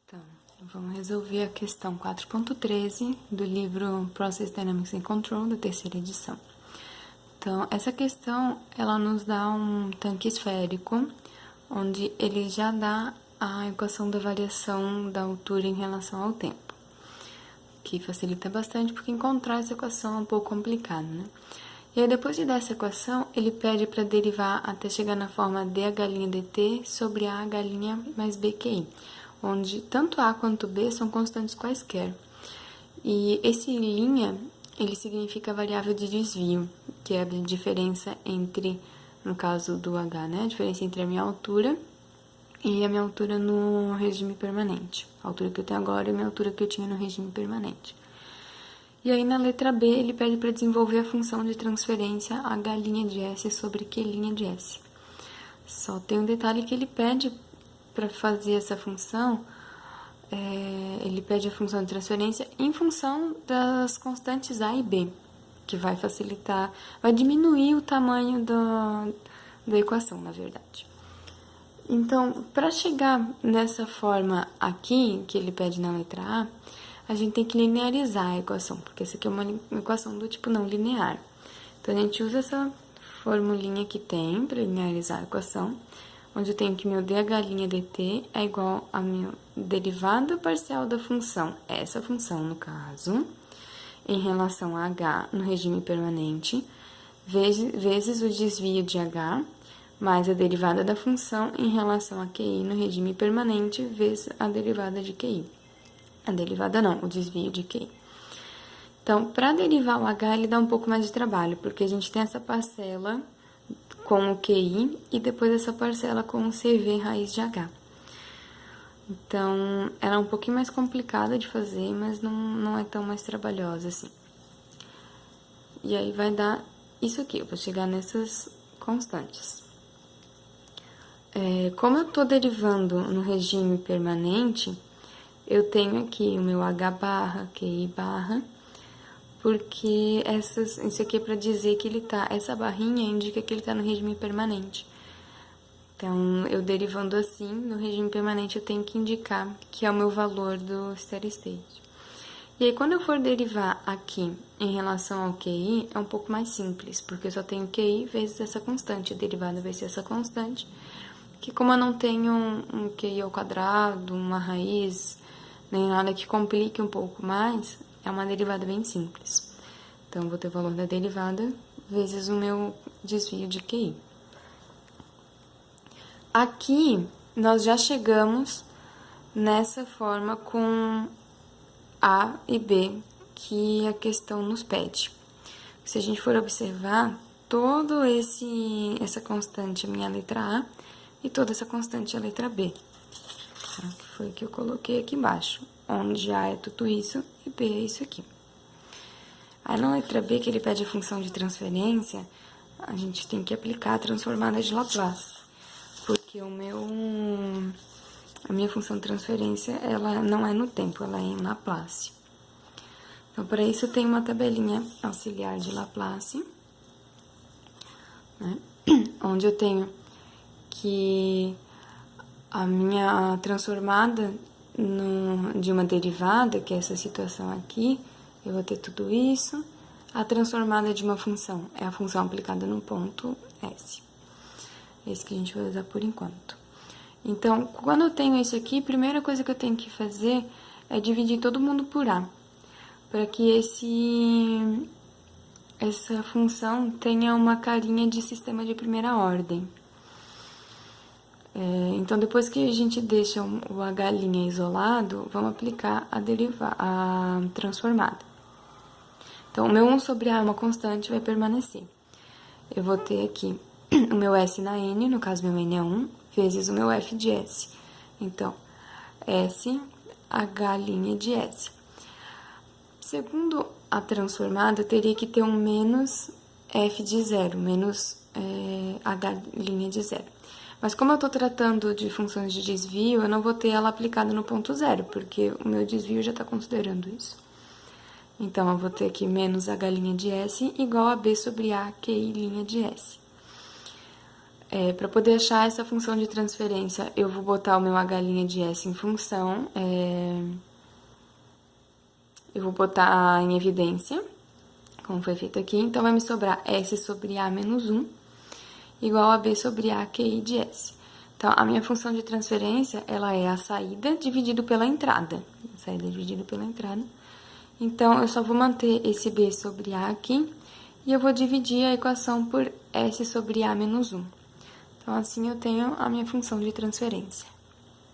Então, vamos resolver a questão 4.13 do livro Process Dynamics and Control, da terceira edição. Então, essa questão, ela nos dá um tanque esférico, onde ele já dá a equação da variação da altura em relação ao tempo, que facilita bastante, porque encontrar essa equação é um pouco complicado, né? E aí, depois de dar essa equação, ele pede para derivar até chegar na forma dH' dt sobre AH' mais BQI, onde tanto A quanto B são constantes quaisquer. E esse linha, ele significa a variável de desvio, que é a diferença entre, no caso do H, né? A diferença entre a minha altura e a minha altura no regime permanente. A altura que eu tenho agora e a minha altura que eu tinha no regime permanente. E aí, na letra B, ele pede para desenvolver a função de transferência H' de S sobre Q' de S. Só tem um detalhe que ele pede para fazer essa função, ele pede a função de transferência em função das constantes A e B, que vai facilitar, vai diminuir o tamanho da equação, na verdade. Então, para chegar nessa forma aqui, que ele pede na letra A gente tem que linearizar a equação, porque essa aqui é uma equação do tipo não linear. Então, a gente usa essa formulinha que tem para linearizar a equação, onde eu tenho que meu dH' dt é igual a minha derivada parcial da função, essa função no caso, em relação a h no regime permanente, vezes o desvio de h, mais a derivada da função em relação a QI no regime permanente, vezes a derivada de QI. A derivada não, o desvio de QI. Então, para derivar o h, ele dá um pouco mais de trabalho, porque a gente tem essa parcela com o QI e depois essa parcela com o CV raiz de h. Então, ela é um pouquinho mais complicada de fazer, mas não é tão mais trabalhosa assim. E aí vai dar isso aqui, eu vou chegar nessas constantes. Como eu estou derivando no regime permanente, eu tenho aqui o meu h barra, QI barra, porque isso aqui é para dizer que ele tá, essa barrinha indica que ele está no regime permanente. Então, eu derivando assim, no regime permanente eu tenho que indicar que é o meu valor do steady state. E aí, quando eu for derivar aqui em relação ao QI, é um pouco mais simples, porque eu só tenho QI vezes essa constante, a derivada vai ser essa constante, que como eu não tenho um QI ao quadrado, uma raiz, nem nada que complique um pouco mais, é uma derivada bem simples. Então, eu vou ter o valor da derivada vezes o meu desvio de QI. Aqui, nós já chegamos nessa forma com A e B, que a questão nos pede. Se a gente for observar, essa constante é a minha letra A e toda essa constante é a letra B. Tá? Que foi o que eu coloquei aqui embaixo, onde A é tudo isso e B é isso aqui. Aí, na letra B, que ele pede a função de transferência, a gente tem que aplicar a transformada de Laplace, porque a minha função de transferência, ela não é no tempo, ela é em Laplace. Então, para isso, eu tenho uma tabelinha auxiliar de Laplace, né? Onde eu tenho que a minha transformada de uma derivada, que é essa situação aqui, eu vou ter tudo isso. A transformada de uma função é a função aplicada no ponto S. Esse que a gente vai usar por enquanto. Então, quando eu tenho isso aqui, a primeira coisa que eu tenho que fazer é dividir todo mundo por A, para que essa função tenha uma carinha de sistema de primeira ordem. Então, depois que a gente deixa o H' isolado, vamos aplicar a transformada. Então, o meu 1 sobre A é uma constante, vai permanecer. Eu vou ter aqui o meu S na N, no caso meu N é 1, vezes o meu F de S. Então, S, H' de S. Segundo a transformada, eu teria que ter um menos F de zero, menos H' de zero. Mas como eu estou tratando de funções de desvio, eu não vou ter ela aplicada no ponto zero, porque o meu desvio já está considerando isso. Então, eu vou ter aqui menos H' de S igual a B sobre A, QI' de S. Para poder achar essa função de transferência, eu vou botar o meu h' de S em função, eu vou botar em evidência, como foi feito aqui. Então, vai me sobrar S sobre A menos 1, igual a B sobre A QI de S. Então, a minha função de transferência, ela é a saída dividido pela entrada. Saída dividido pela entrada. Então, eu só vou manter esse B sobre A aqui, e eu vou dividir a equação por S sobre A menos 1. Então, assim eu tenho a minha função de transferência.